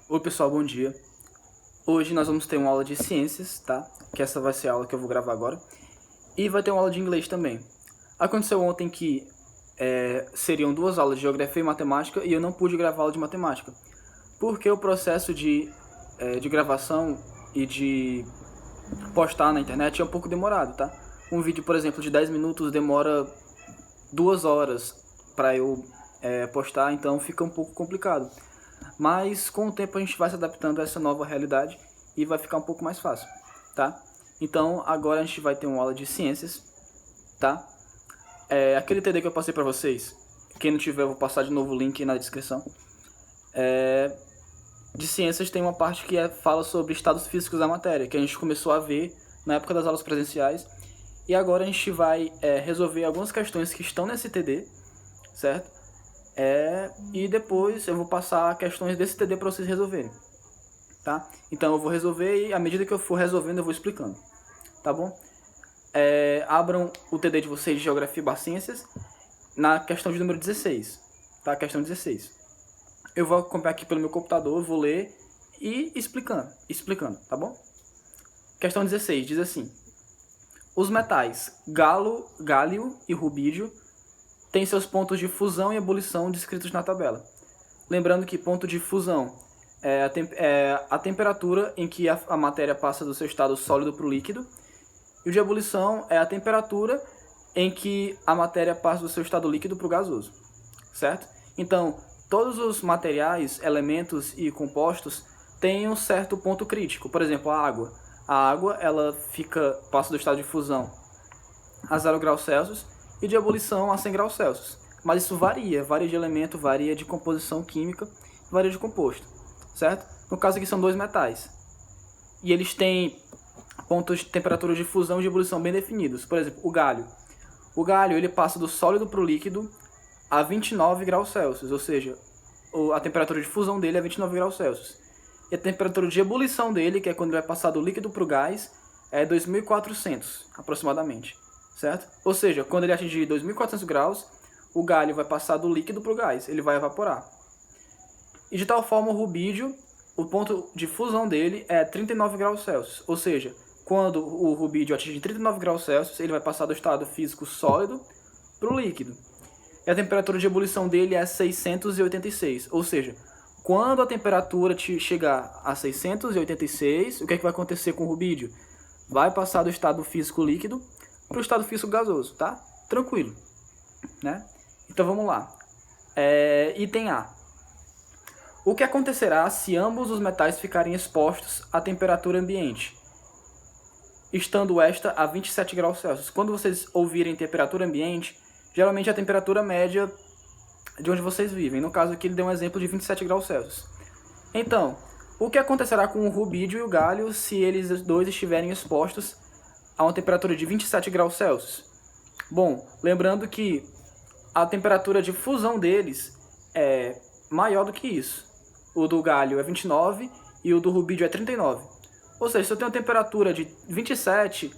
Oi pessoal, bom dia. Hoje nós vamos ter uma aula de ciências, tá? Que essa vai ser a aula que eu vou gravar agora. E vai ter uma aula de inglês também. Aconteceu ontem que seriam duas aulas de geografia e matemática e eu não pude gravar a aula de matemática. Porque o processo de gravação e de postar na internet é um pouco demorado, tá? Um vídeo, por exemplo, de 10 minutos demora 2 horas para eu postar, então fica um pouco complicado. Mas com o tempo a gente vai se adaptando a essa nova realidade e vai ficar um pouco mais fácil, tá? Então agora a gente vai ter uma aula de ciências, tá? Aquele TD que eu passei pra vocês, quem não tiver eu vou passar de novo o link na descrição. De ciências tem uma parte que fala sobre estados físicos da matéria, que a gente começou a ver na época das aulas presenciais. E agora a gente vai resolver algumas questões que estão nesse TD, certo? E depois eu vou passar questões desse TD para vocês resolverem, tá? Então eu vou resolver e à medida que eu for resolvendo eu vou explicando, tá bom? Abram o TD de vocês de Geografia/Ciências na questão de número 16, tá? Questão 16. Eu vou acompanhar aqui pelo meu computador, vou ler e explicando, tá bom? Questão 16 diz assim: os metais gálio e rubídio têm seus pontos de fusão e ebulição descritos na tabela. Lembrando que ponto de fusão é a temperatura em que a matéria passa do seu estado sólido para o líquido, e o de ebulição é a temperatura em que a matéria passa do seu estado líquido para o gasoso, certo? Então, todos os materiais, elementos e compostos têm um certo ponto crítico. Por exemplo, a água. A água ela passa do estado de fusão a 0 graus Celsius e de ebulição a 100 graus Celsius. Mas isso varia de elemento, varia de composição química, varia de composto, certo? No caso aqui são dois metais. E eles têm pontos de temperatura de fusão e de ebulição bem definidos. Por exemplo, o galho. O galho ele passa do sólido para o líquido a 29 graus Celsius, ou seja, a temperatura de fusão dele é 29 graus Celsius. E a temperatura de ebulição dele, que é quando ele vai passar do líquido para o gás, é 2400 aproximadamente, certo? Ou seja, quando ele atingir 2400 graus, o galho vai passar do líquido para o gás, ele vai evaporar. E de tal forma o rubídio, o ponto de fusão dele é 39 graus Celsius, ou seja, quando o rubídio atingir 39 graus Celsius, ele vai passar do estado físico sólido para o líquido. E a temperatura de ebulição dele é 686, ou seja, quando a temperatura chegar a 686, o que vai acontecer com o rubídio? Vai passar do estado físico líquido para o estado físico gasoso, tá? Tranquilo, né? Então vamos lá. Item A. O que acontecerá se ambos os metais ficarem expostos à temperatura ambiente, estando esta a 27 graus Celsius? Quando vocês ouvirem temperatura ambiente, geralmente é a temperatura média de onde vocês vivem. No caso aqui ele deu um exemplo de 27 graus Celsius. Então, o que acontecerá com o rubídio e o galho se eles dois estiverem expostos a uma temperatura de 27 graus Celsius? Bom, lembrando que a temperatura de fusão deles é maior do que isso. O do galho é 29 e o do rubídio é 39. Ou seja, se eu tenho uma temperatura de 27,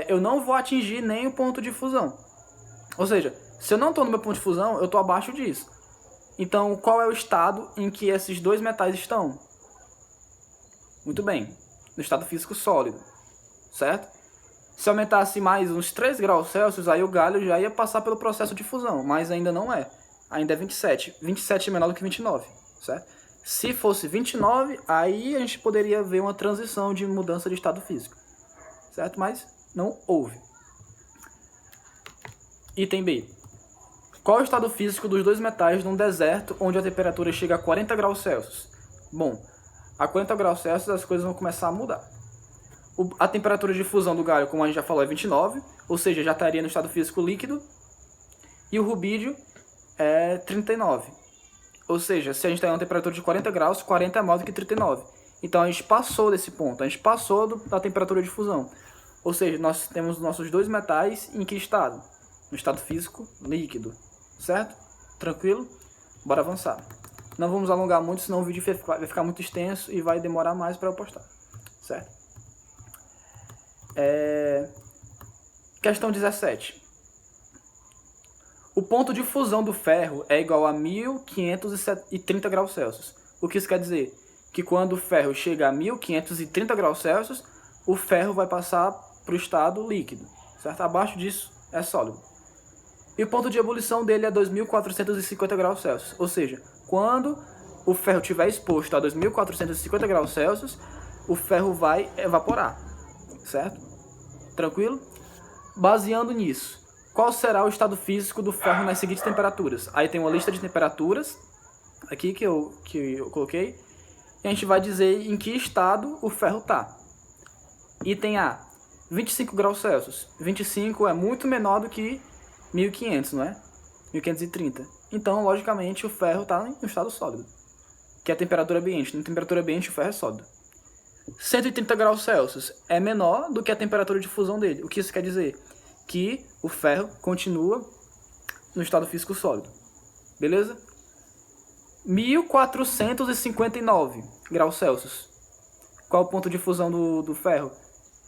eu não vou atingir nem o ponto de fusão. Ou seja, se eu não estou no meu ponto de fusão, eu estou abaixo disso. Então, qual é o estado em que esses dois metais estão? Muito bem, no estado físico sólido, certo? Se aumentasse mais uns 3 graus Celsius, aí o galho já ia passar pelo processo de fusão, mas ainda não é. Ainda é 27. 27 é menor do que 29, certo? Se fosse 29, aí a gente poderia ver uma transição de mudança de estado físico, certo? Mas não houve. Item B. Qual é o estado físico dos dois metais num deserto onde a temperatura chega a 40 graus Celsius? Bom, a 40 graus Celsius as coisas vão começar a mudar. A temperatura de fusão do galho, como a gente já falou, é 29, ou seja, já estaria no estado físico líquido. E o rubídio é 39. Ou seja, se a gente tem uma temperatura de 40 graus, 40 é maior do que 39. Então a gente passou desse ponto, a gente passou da temperatura de fusão. Ou seja, nós temos nossos dois metais em que estado? No estado físico líquido, certo? Tranquilo? Bora avançar. Não vamos alongar muito, senão o vídeo vai ficar muito extenso e vai demorar mais para eu postar, certo? Questão 17. O ponto de fusão do ferro é igual a 1530 graus Celsius. O que isso quer dizer? que quando o ferro chega a 1530 graus Celsius, o ferro vai passar para o estado líquido, certo? Abaixo disso é sólido. E o ponto de ebulição dele é 2450 graus Celsius, ou seja, quando o ferro estiver exposto a 2450 graus Celsius, o ferro vai evaporar, certo? Tranquilo? Baseando nisso, qual será o estado físico do ferro nas seguintes temperaturas? Aí tem uma lista de temperaturas aqui que eu coloquei, e a gente vai dizer em que estado o ferro está. Item A, 25 graus Celsius. 25 é muito menor do que 1500, não é? 1530. Então, logicamente, o ferro está em estado sólido, que é a temperatura ambiente. Na temperatura ambiente, o ferro é sólido. 130 graus Celsius é menor do que a temperatura de fusão dele. O que isso quer dizer? Que o ferro continua no estado físico sólido. Beleza? 1459 graus Celsius. Qual é o ponto de fusão do ferro?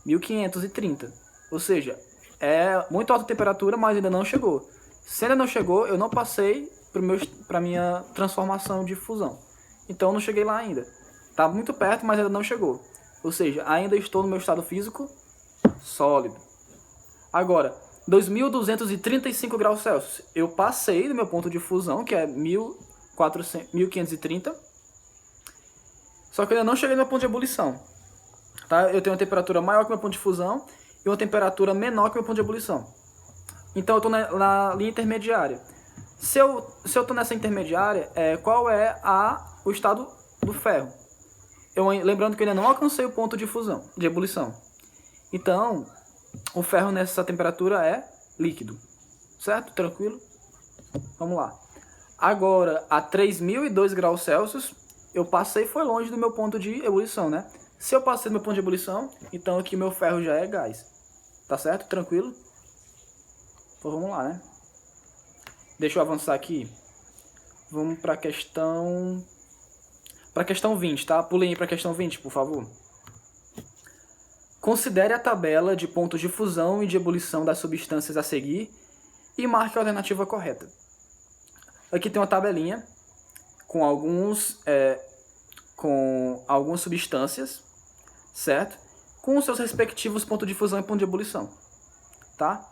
1530. Ou seja, é muito alta temperatura, mas ainda não chegou. Se ainda não chegou, eu não passei para minha transformação de fusão. Então eu não cheguei lá ainda. Está muito perto, mas ainda não chegou. Ou seja, ainda estou no meu estado físico sólido. Agora, 2235 graus Celsius. Eu passei do meu ponto de fusão, que é 1530. Só que eu ainda não cheguei no meu ponto de ebulição. Tá? Eu tenho uma temperatura maior que o meu ponto de fusão e uma temperatura menor que o meu ponto de ebulição. Então eu estou na linha intermediária. Se eu estou nessa intermediária, qual é o estado do ferro? Lembrando que eu ainda não alcancei o ponto de fusão, de ebulição. Então, o ferro nessa temperatura é líquido. Certo? Tranquilo? Vamos lá. Agora, a 3002 graus Celsius, eu passei e foi longe do meu ponto de ebulição, né? Se eu passei do meu ponto de ebulição, então aqui o meu ferro já é gás. Tá certo? Tranquilo? Então vamos lá, né? Deixa eu avançar aqui. Vamos para a questão 20, tá? Pulem aí para a questão 20, por favor. Considere a tabela de pontos de fusão e de ebulição das substâncias a seguir e marque a alternativa correta. Aqui tem uma tabelinha com algumas substâncias, certo? Com os seus respectivos pontos de fusão e ponto de ebulição, tá?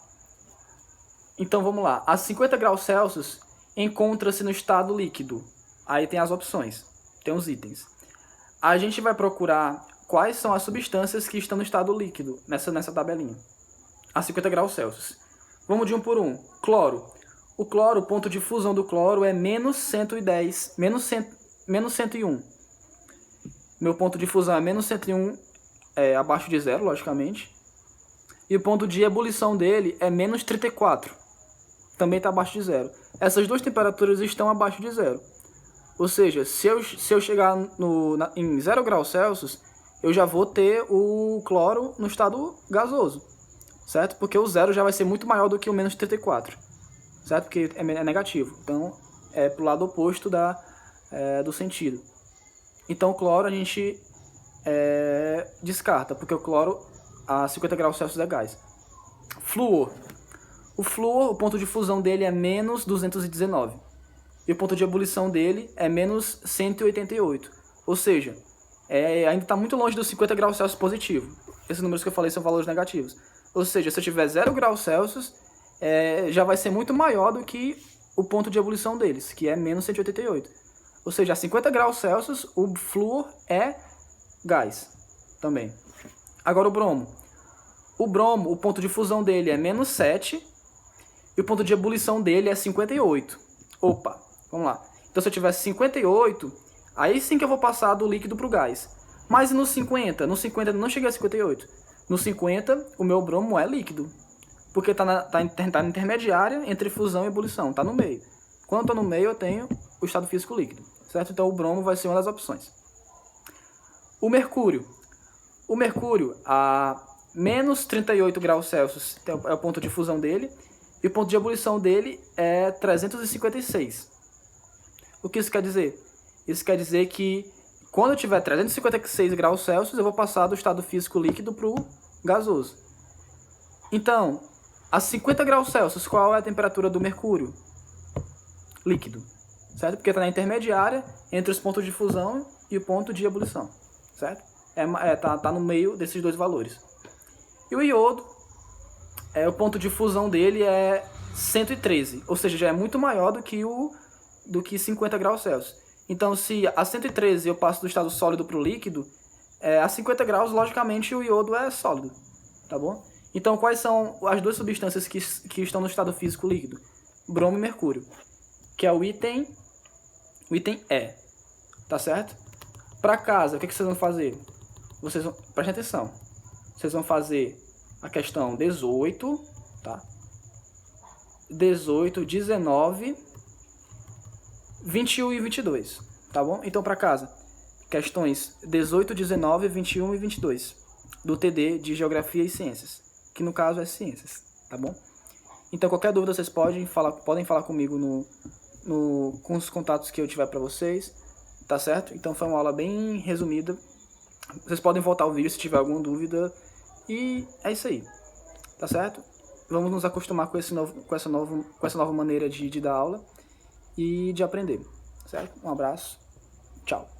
Então vamos lá. A 50 graus Celsius encontra-se no estado líquido. Aí tem as opções, tem os itens. A gente vai procurar quais são as substâncias que estão no estado líquido nessa tabelinha. A 50 graus Celsius. Vamos de um por um. Cloro. O cloro, o ponto de fusão do cloro é menos 110, menos 101. Meu ponto de fusão é menos 101, abaixo de zero, logicamente. E o ponto de ebulição dele é menos 34. Também está abaixo de zero. Essas duas temperaturas estão abaixo de zero. Ou seja, se eu chegar em 0 graus Celsius, eu já vou ter o cloro no estado gasoso. Certo? Porque o zero já vai ser muito maior do que o menos 34. Certo? Porque é negativo. Então, é pro lado oposto do sentido. Então, o cloro a gente descarta, porque o cloro a 50 graus Celsius é gás. Flúor. O flúor, o ponto de fusão dele é menos 219. E o ponto de ebulição dele é menos 188. Ou seja, ainda está muito longe dos 50 graus Celsius positivo. Esses números que eu falei são valores negativos. Ou seja, se eu tiver 0 graus Celsius, já vai ser muito maior do que o ponto de ebulição deles, que é menos 188. Ou seja, a 50 graus Celsius, o flúor é gás também. Agora o bromo. O bromo, o ponto de fusão dele é menos 7 e o ponto de ebulição dele é 58. Opa, vamos lá. Então se eu tivesse 58, aí sim que eu vou passar do líquido para o gás. Mas e no 50? No 50 eu não cheguei a 58. No 50, o meu bromo é líquido. Porque está na intermediária entre fusão e ebulição. Está no meio. Quando está no meio, eu tenho o estado físico líquido. Certo? Então o bromo vai ser uma das opções. O mercúrio. O mercúrio, a menos 38 graus Celsius é o ponto de fusão dele. E o ponto de ebulição dele é 356. O que isso quer dizer? Isso quer dizer que quando eu tiver 356 graus Celsius, eu vou passar do estado físico líquido para o gasoso. Então, a 50 graus Celsius, qual é a temperatura do mercúrio? Líquido. Certo? Porque está na intermediária entre os pontos de fusão e o ponto de ebulição, certo? Tá no meio desses dois valores. E o iodo, o ponto de fusão dele é 113, ou seja, já é muito maior do que 50 graus Celsius. Então, se a 113 eu passo do estado sólido para o líquido, a 50 graus, logicamente, o iodo é sólido, tá bom? Então, quais são as duas substâncias que estão no estado físico líquido? Bromo e mercúrio, que é o item E, tá certo? Para casa, o que vocês vão fazer? Prestem atenção, vocês vão fazer a questão 18, tá? 18, 19, 21 e 22, tá bom? Então, para casa, questões 18, 19, 21 e 22 do TD de Geografia e Ciências, que no caso é Ciências, tá bom? Então, qualquer dúvida vocês podem falar comigo com os contatos que eu tiver para vocês, tá certo? Então, foi uma aula bem resumida. Vocês podem voltar ao vídeo se tiver alguma dúvida. E é isso aí, tá certo? Vamos nos acostumar com essa nova maneira de dar aula e de aprender, certo? Um abraço, tchau.